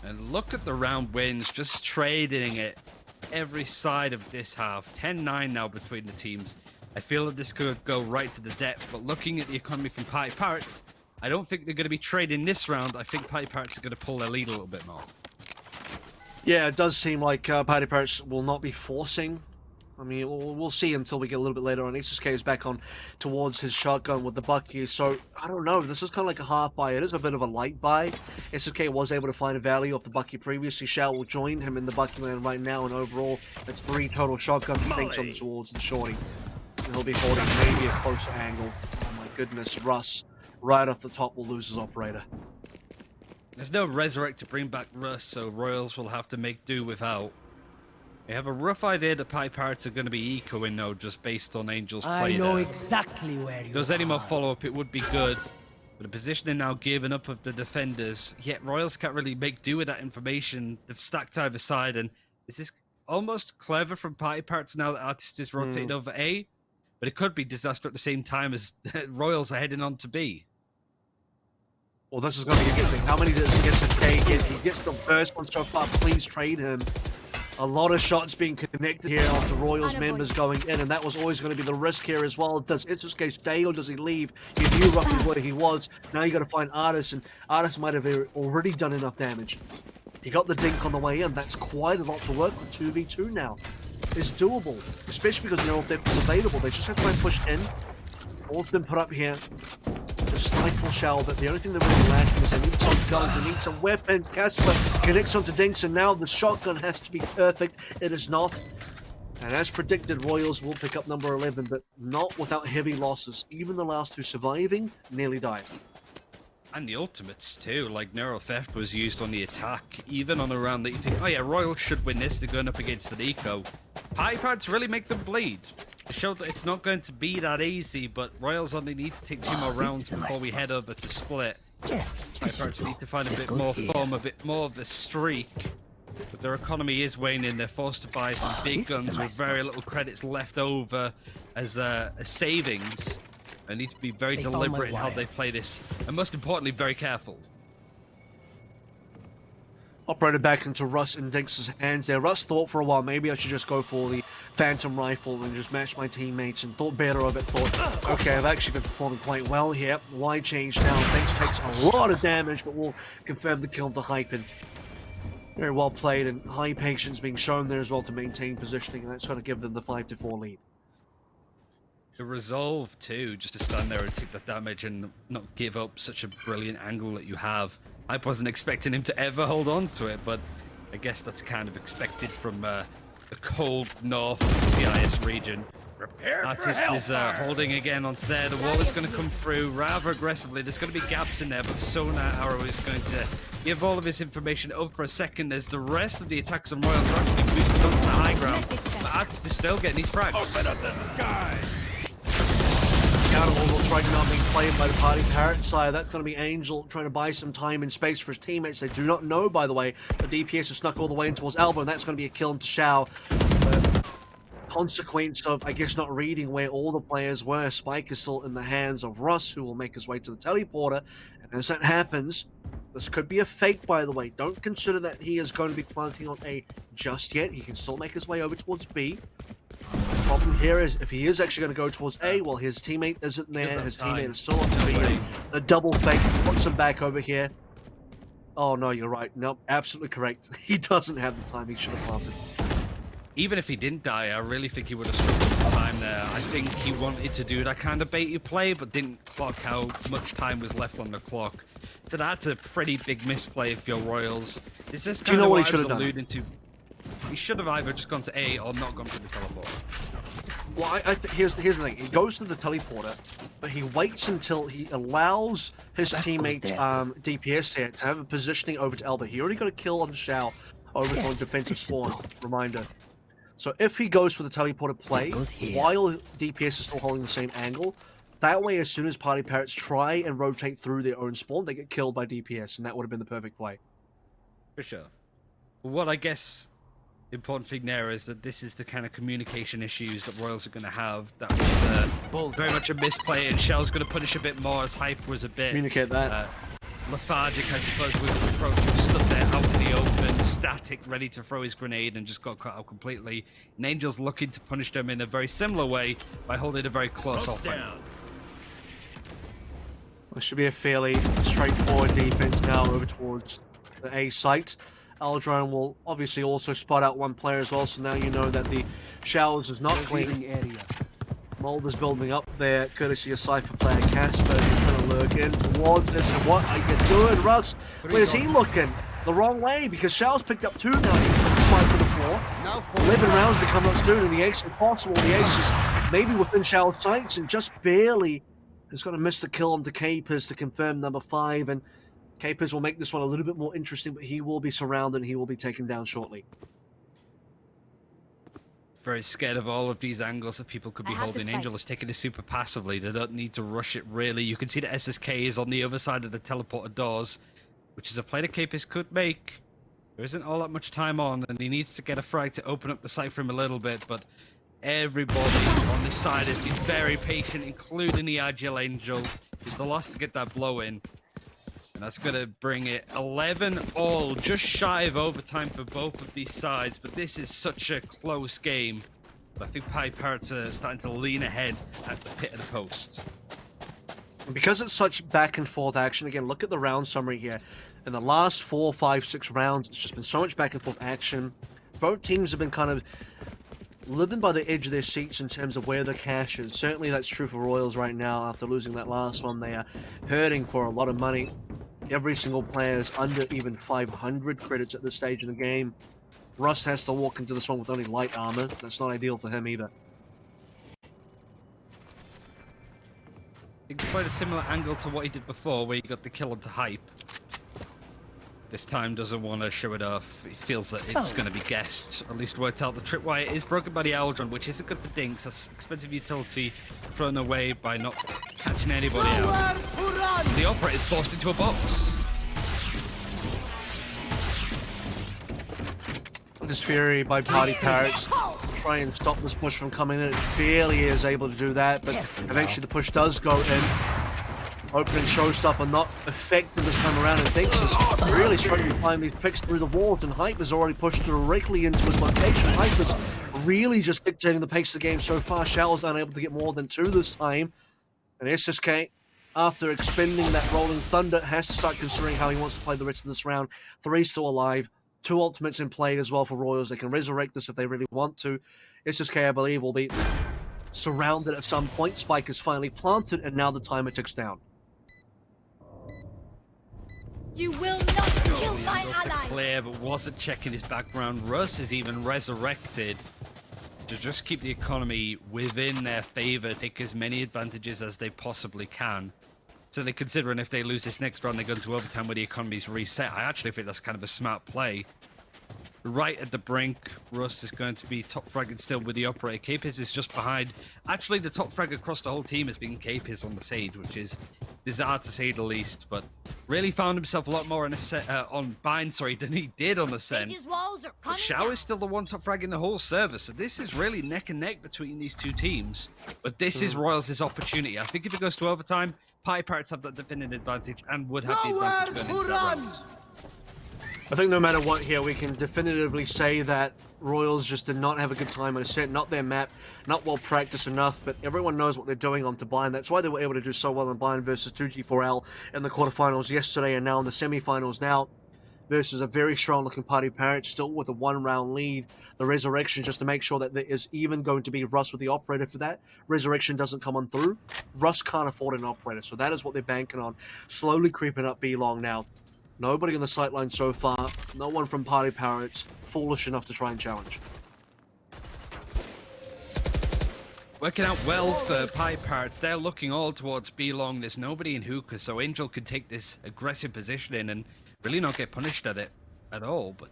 And look at the round wins, just trading it every side of this half. 10-9 now between the teams. I feel that this could go right to the depth, but looking at the economy from PartyParrots, I don't think they're going to be trading this round. I think PartyParrots are going to pull their lead a little bit more. Yeah, it does seem like PartyParrots will not be forcing. I mean, we'll see until we get a little bit later on. SSK is back on towards his shotgun with the Bucky, so I don't know. This is kind of like a half buy. It is a bit of a light buy. SSK was able to find a value off the Bucky previously. Shao will join him in the Bucky land right now, and overall, that's 3 total shotgun things on towards the shorty. And he'll be holding maybe a closer angle. Oh my goodness, Russ, right off the top, will lose his operator. There's no Resurrect to bring back Russ, so Royals will have to make do without. I have a rough idea that PartyParrots are going to be ecoing now, just based on Angel's play I know there. exactly where you If there's any more are. follow-up, it would be good. But the positioning now given up of the defenders, yet Royals can't really make do with that information. They've stacked either side, and this is almost clever from PartyParrots now that Artist is rotated over A, but it could be disaster at the same time as Royals are heading on to B. Well, this is going to be a good thing. How many does he get to take? He gets the first one so far. Please trade him. A lot of shots being connected here after Royals members going in, and that was always going to be the risk here as well. Does Itsusuke stay or does he leave? You knew roughly where he was. Now you got to find Artis, and Artis might have already done enough damage. He got the dink on the way in. That's quite a lot to work with. 2v2 now. It's doable, especially because Neural Theft is available. They just have to try and push in. All's been put up here. Just stifle Shell, but the only thing they're really lacking is they need some guns, they need some weapons. Casper connects onto Dinks, and now the shotgun has to be perfect. It is not. And as predicted, Royals will pick up number 11, but not without heavy losses. Even the last two surviving nearly died. And the ultimates too, like Neural Theft was used on the attack, even on a round that you think, oh yeah, Royals should win this, they're going up against an eco. PartyParrots really make them bleed. It showed that it's not going to be that easy, but Royals only need to take 2 more rounds before we head over to split. Yes. PartyParrots need to find a bit more form, a bit more of the streak. But their economy is waning, they're forced to buy some big guns with very little credits left over as savings. They need to be very deliberate in how they play this, and most importantly, very careful. Operated back into Russ and Dinks' hands there. Russ thought for a while, maybe I should just go for the Phantom Rifle and just match my teammates, and thought better of it, thought, okay, I've actually been performing quite well here. Why change now? Dinks takes a lot of damage, but will confirm the kill to Hypen. Very well played, and high patience being shown there as well to maintain positioning, and that's going to give them the 5-4 lead. The resolve too, just to stand there and take the damage and not give up such a brilliant angle that you have. I wasn't expecting him to ever hold on to it, but I guess that's kind of expected from the cold north of the CIS region. Artist is holding again onto there. The wall is going to come through rather aggressively. There's going to be gaps in there, but the Sonar Arrow is going to give all of his information up for a second as the rest of the attacks on Royals are actually boosted onto the high ground. But Artist is still getting these frags. Open up the sky! Counter will try not being played by the PartyParrots side. That's going to be Angel trying to buy some time and space for his teammates. They do not know, by the way, the DPS is snuck all the way in towards Elbow, and that's going to be a kill into Shao. Consequence of, I guess, not reading where all the players were. Spike is still in the hands of Russ, who will make his way to the teleporter. And as that happens, this could be a fake, by the way. Don't consider that he is going to be planting on A just yet. He can still make his way over towards B. The problem here is if he is actually going to go towards A, well, his teammate isn't there. His teammate is still on B. The double fake puts him back over here. Oh, no, you're right. Nope, absolutely correct. He doesn't have the time. He should have planted. Even if he didn't die, I really think he would have struggled with time there. I think he wanted to do that kind of baity play, but didn't clock how much time was left on the clock. So that's a pretty big misplay if you're Royals. This is kind of what I was alluding to. He should have either just gone to A or not gone to the teleporter. Well, here's the thing. He goes to the teleporter, but he waits until he allows his teammate DPS here to have a positioning over to Elba. He already got a kill on Shao over on defensive spawn. Reminder. So if he goes for the teleporter play, while DPS is still holding the same angle, that way as soon as PartyParrots try and rotate through their own spawn, they get killed by DPS, and that would have been the perfect play. For sure. What I guess the important thing there is that this is the kind of communication issues that Royals are going to have. That was very much a misplay, and Shell's going to punish a bit more as Hype was a bit Communicate that. lethargic, I suppose, with his approach. He was stood there out in the open, static, ready to throw his grenade, and just got cut out completely. And Angel's looking to punish them in a very similar way by holding a very close offense. This should be a fairly straightforward defense now over towards the A site. Aldrone will obviously also spot out one player as well, so now you know that the Showers is not cleaning area. Mold is building up there, courtesy of Cypher player Casper, who's trying to lurk in towards this. And what are you doing, Russ? Where's he looking? The wrong way, because Showers picked up 2 now. He's got the spike to the floor. 11 rounds become up soon, and the ace is possible. The ace is maybe within Showers' sights, and just barely is going to miss the kill onto Capers to confirm number 5. And Capers will make this one a little bit more interesting, but he will be surrounded and he will be taken down shortly. very scared of all of these angles that people could be holding. Angel is taking this super passively. They don't need to rush it, really. You can see that SSK is on the other side of the teleporter doors, which is a play that Capis could make. There isn't all that much time on, and he needs to get a frag to open up the site for him a little bit, but everybody on this side has been very patient, including the Agile Angel. He's the last to get that blow in. And that's going to bring it 11 all, just shy of overtime for both of these sides. But this is such a close game. But I think PartyParrots are starting to lean ahead at the pit of the post. Because it's such back and forth action, again, look at the round summary here. In the last 4, 5, 6 rounds, it's just been so much back and forth action. Both teams have been kind of living by the edge of their seats in terms of where the cash is. Certainly that's true for Royals right now. After losing that last one, they are hurting for a lot of money. Every single player is under even 500 credits at this stage in the game. Russ has to walk into this one with only light armor. That's not ideal for him either. It's quite a similar angle to what he did before, where he got the kill onto Hype. This time doesn't want to show it off. He feels that it's going to be guessed. At least worked out the tripwire is broken by the Aldron, which isn't good for Dinks. That's expensive utility thrown away by not catching anybody out. The operator's forced into a box. This Fury by PartyParrots try and stop this push from coming in. It barely is able to do that, but eventually the push does go in. Opening showstopper not effective this time around, and Dinks is really struggling to find these picks through the walls, and Hype is already pushed directly into his location. Hype is really just dictating the pace of the game so far. Show's unable to get more than 2 this time, and SSK, after expending that Rolling Thunder, has to start considering how he wants to play the rest of this round. 3 still alive, 2 ultimates in play as well for Royals. They can resurrect this if they really want to. SSK, I believe, will be surrounded at some point. Spike is finally planted, and now the timer ticks down. You will not kill my ally! Clear, but wasn't checking his background. Russ is even resurrected to just keep the economy within their favor, take as many advantages as they possibly can. So they're considering if they lose this next round, they go into overtime where the economy's reset. I actually think that's kind of a smart play. Right at the brink, Russ is going to be top fragged still with the operator. Capis is just behind. Actually, the top frag across the whole team has been Capis on the Sage, which is bizarre to say the least, but really found himself a lot more on Bind, than he did on the Sen. Shao is still the one top frag in the whole server, so this is really neck and neck between these two teams. But this is Royals' opportunity. I think if it goes to overtime, PartyParrots have that definitive advantage and would have the advantage going into that round. I think no matter what here, we can definitively say that Royals just did not have a good time on a set, not their map, not well practiced enough, but everyone knows what they're doing on to Bind. That's why they were able to do so well in Bind versus 2G4L in the quarterfinals yesterday, and now in the semifinals now versus a very strong looking PartyParrots, still with a 1-round lead. The Resurrection, just to make sure that there is even going to be Russ with the operator for that. Resurrection doesn't come on through. Russ can't afford an operator, so that is what they're banking on. Slowly creeping up B-Long now. Nobody on the sightline so far. No one from PartyParrots foolish enough to try and challenge. Working out well for PartyParrots. They're looking all towards B-Long. There's nobody in hookah, so Angel could take this aggressive positioning and really not get punished at it at all. But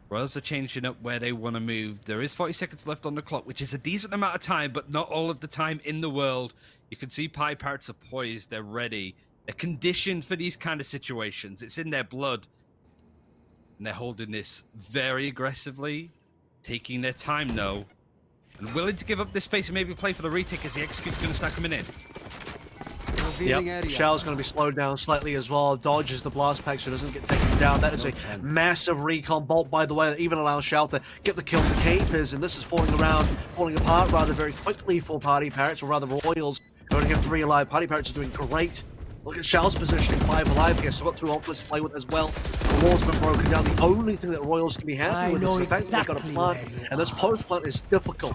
Royals are changing up where they want to move. There is 40 seconds left on the clock, which is a decent amount of time, but not all of the time in the world. You can see PartyParrots are poised. They're ready. They're conditioned for these kind of situations. It's in their blood. And they're holding this very aggressively, taking their time now, and willing to give up this space and maybe play for the retake as the execute's going to start coming in. Yep, Shao's going to be slowed down slightly as well. Dodges the blast pack so it doesn't get taken down. That is a massive recon bolt, by the way, that even allows Shao to get the kill for Capers, and this is falling apart rather very quickly for PartyParrots, or rather Royals. Going to have 3 alive. PartyParrots is doing great. Look at Shao's positioning, 5 alive here. So got 2 ultimates to play with as well. The wall's been broken down. The only thing that Royals can be happy with is the fact that they've got a plant, and this post plant is difficult.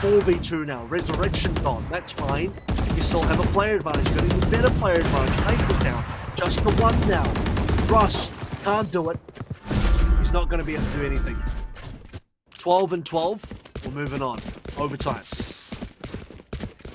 4v2 now. Resurrection gone. That's fine. You still have a player advantage. You've got an even better player advantage. Hype is down. Just the 1 now. Russ can't do it. He's not going to be able to do anything. 12 and 12. We're moving on. Overtime.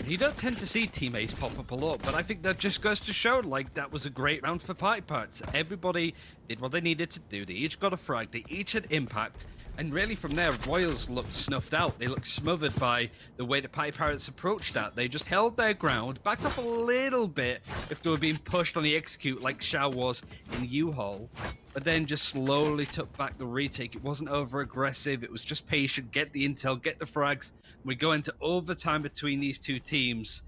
You don't tend to see teammates pop up a lot, but I think that just goes to show, like, that was a great round for PartyParrots. Everybody did what they needed to do. They each got a frag. They each had impact. And really from there, Royals looked snuffed out. They looked smothered by the way the PartyParrots approached that. They just held their ground, backed up a little bit if they were being pushed on the execute like Shao was in U-Haul, but then just slowly took back the retake. It wasn't over-aggressive. It was just patient, get the intel, get the frags. We go into overtime between these two teams.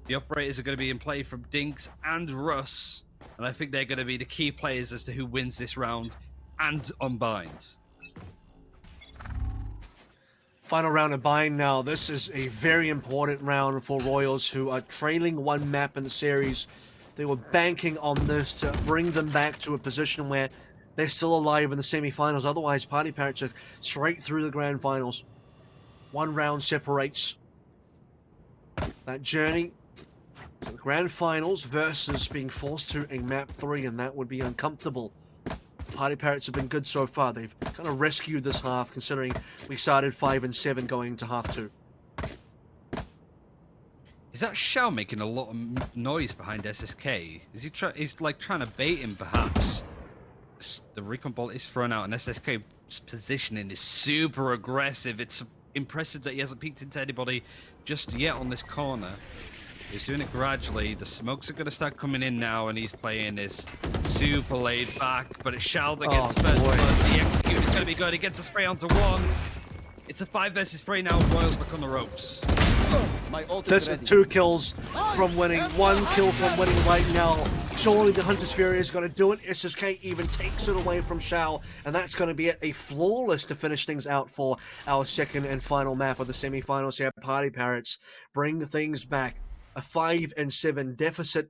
The operators are going to be in play from Dinks and Russ, and I think they're going to be the key players as to who wins this round and Unbind. Final round of buying now. This is a very important round for Royals, who are trailing one map in the series. They were banking on this to bring them back to a position where they're still alive in the semifinals. Otherwise, PartyParrots are straight through the grand finals. One round separates that journey to the grand finals versus being forced to a map 3, and that would be uncomfortable. PartyParrots have been good so far. They've kind of rescued this half, considering we started 5 and 7 going to half 2. Is that Shao making a lot of noise behind SSK? Is he he's like trying to bait him, perhaps? The recon bolt is thrown out, and SSK's positioning is super aggressive. It's impressive that he hasn't peeked into anybody just yet on this corner. He's doing it gradually. The smokes are going to start coming in now, and he's playing this super laid back. But it's Shao that gets first blood. The execute is going to be good. He gets a spray onto 1. It's a 5 versus 3 now. Royals look on the ropes. This is 2 kills from winning, 1 kill from winning right now. Surely the Hunter's Fury is going to do it. SSK even takes it away from Shao, and that's going to be it. A flawless to finish things out for our second and final map of the semifinals here. PartyParrots bring things back. A 5 and 7 deficit